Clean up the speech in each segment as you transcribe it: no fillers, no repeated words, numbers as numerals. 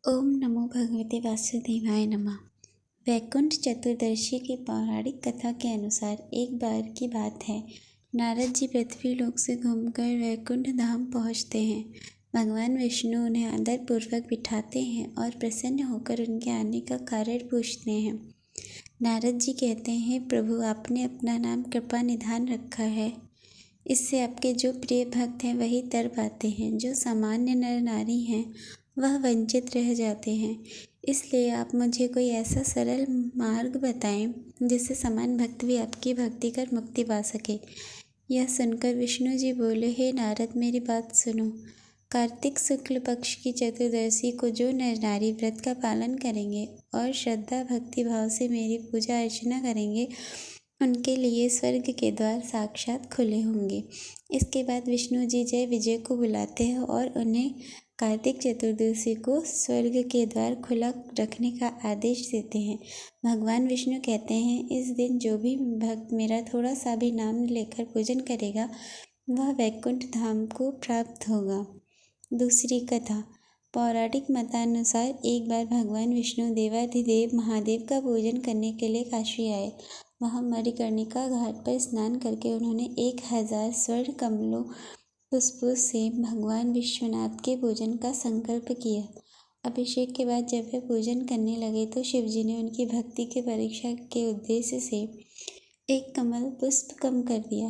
ओम नमो भगवते वासुदेवाय नमः। वैकुंठ चतुर्दशी की पौराणिक कथा के अनुसार एक बार की बात है, नारद जी पृथ्वी लोक से घूमकर वैकुंठ धाम पहुँचते हैं। भगवान विष्णु उन्हें आदरपूर्वक बिठाते हैं और प्रसन्न होकर उनके आने का कारण पूछते हैं। नारद जी कहते हैं, प्रभु आपने अपना नाम कृपा निधान रखा है। इससे आपके जो प्रिय भक्त हैं वही तर पाते हैं, जो सामान्य नर नारी हैं वह वंचित रह जाते हैं। इसलिए आप मुझे कोई ऐसा सरल मार्ग बताएं जिससे समान भक्त भी आपकी भक्ति कर मुक्ति पा सके। यह सुनकर विष्णु जी बोले, हे नारद, मेरी बात सुनो। कार्तिक शुक्ल पक्ष की चतुर्दशी को जो नर नारी व्रत का पालन करेंगे और श्रद्धा भक्ति भाव से मेरी पूजा अर्चना करेंगे, उनके लिए स्वर्ग के द्वार साक्षात खुले होंगे। इसके बाद विष्णु जी जय विजय को बुलाते हैं और उन्हें कार्तिक चतुर्दशी को स्वर्ग के द्वार खुला रखने का आदेश देते हैं। भगवान विष्णु कहते हैं, इस दिन जो भी भक्त मेरा थोड़ा सा भी नाम लेकर पूजन करेगा वह वैकुंठ धाम को प्राप्त होगा। दूसरी कथा। पौराणिक मतानुसार एक बार भगवान विष्णु देवाधिदेव महादेव का पूजन करने के लिए काशी आए। वहाँ मणिकर्णिका घाट पर स्नान करके उन्होंने 1000 स्वर्ण कमलों पुष्पों से भगवान विश्वनाथ के पूजन का संकल्प किया। अभिषेक के बाद जब वे पूजन करने लगे तो शिव जी ने उनकी भक्ति की परीक्षा के उद्देश्य से एक कमल पुष्प कम कर दिया।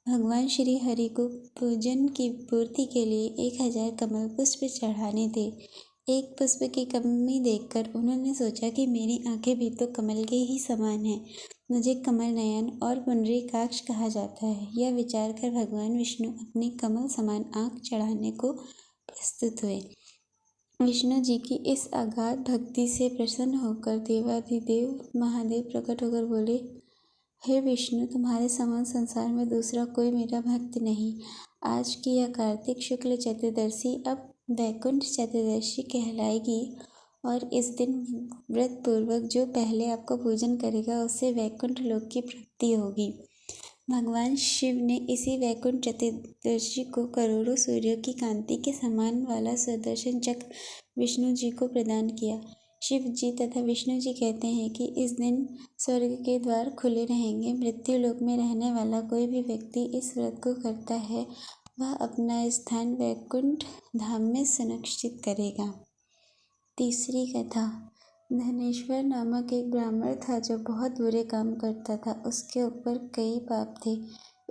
भगवान श्री हरि को पूजन की पूर्ति के लिए 1000 कमल पुष्प चढ़ाने थे। एक पुष्प की कमी देखकर उन्होंने सोचा कि मेरी आंखें भी तो कमल के ही समान हैं, मुझे कमल नयन और पुंडरीकाक्ष कहा जाता है। यह विचार कर भगवान विष्णु अपनी कमल समान आंख चढ़ाने को प्रस्तुत हुए। विष्णु जी की इस अगाध भक्ति से प्रसन्न होकर देवाधिदेव महादेव प्रकट होकर बोले, हे विष्णु, तुम्हारे समान संसार में दूसरा कोई मेरा भक्त नहीं। आज की यह कार्तिक शुक्ल चतुर्दशी अब वैकुंठ चतुर्दशी कहलाएगी और इस दिन व्रत पूर्वक जो पहले आपका पूजन करेगा उससे वैकुंठ लोक की प्राप्ति होगी। भगवान शिव ने इसी वैकुंठ चतुर्दशी को करोड़ों सूर्यों की कांति के समान वाला सुदर्शन चक्र विष्णु जी को प्रदान किया। शिव जी तथा विष्णु जी कहते हैं कि इस दिन स्वर्ग के द्वार खुले रहेंगे। मृत्यु लोक में रहने वाला कोई भी व्यक्ति इस व्रत को करता है वह अपना स्थान वैकुंठ धाम में सुनिश्चित करेगा। तीसरी कथा। धनेश्वर नामक एक ब्राह्मण था जो बहुत बुरे काम करता था। उसके ऊपर कई पाप थे।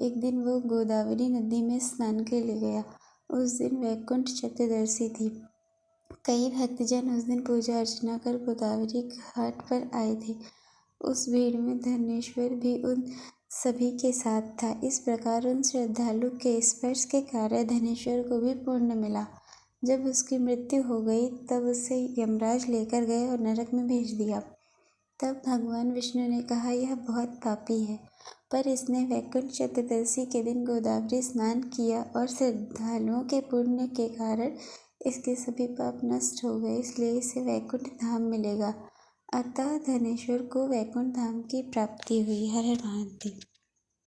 एक दिन वो गोदावरी नदी में स्नान के लिए गया। उस दिन वैकुंठ चतुर्दशी थी। कई भक्तजन उस दिन पूजा अर्चना कर गोदावरी घाट पर आए थे। उस भीड़ में धनेश्वर भी उन सभी के साथ था। इस प्रकार उन श्रद्धालु के स्पर्श के कारण धनेश्वर को भी पुण्य मिला। जब उसकी मृत्यु हो गई तब उसे यमराज लेकर गए और नरक में भेज दिया। तब भगवान विष्णु ने कहा, यह बहुत पापी है, पर इसने वैकुंठ चतुर्दशी के दिन गोदावरी स्नान किया और श्रद्धालुओं के पुण्य के कारण इसके सभी पाप नष्ट हो गए, इसलिए इसे वैकुंठ धाम मिलेगा। अतः धनेश्वर को वैकुंठ धाम की प्राप्ति हुई। हर हर महादेव।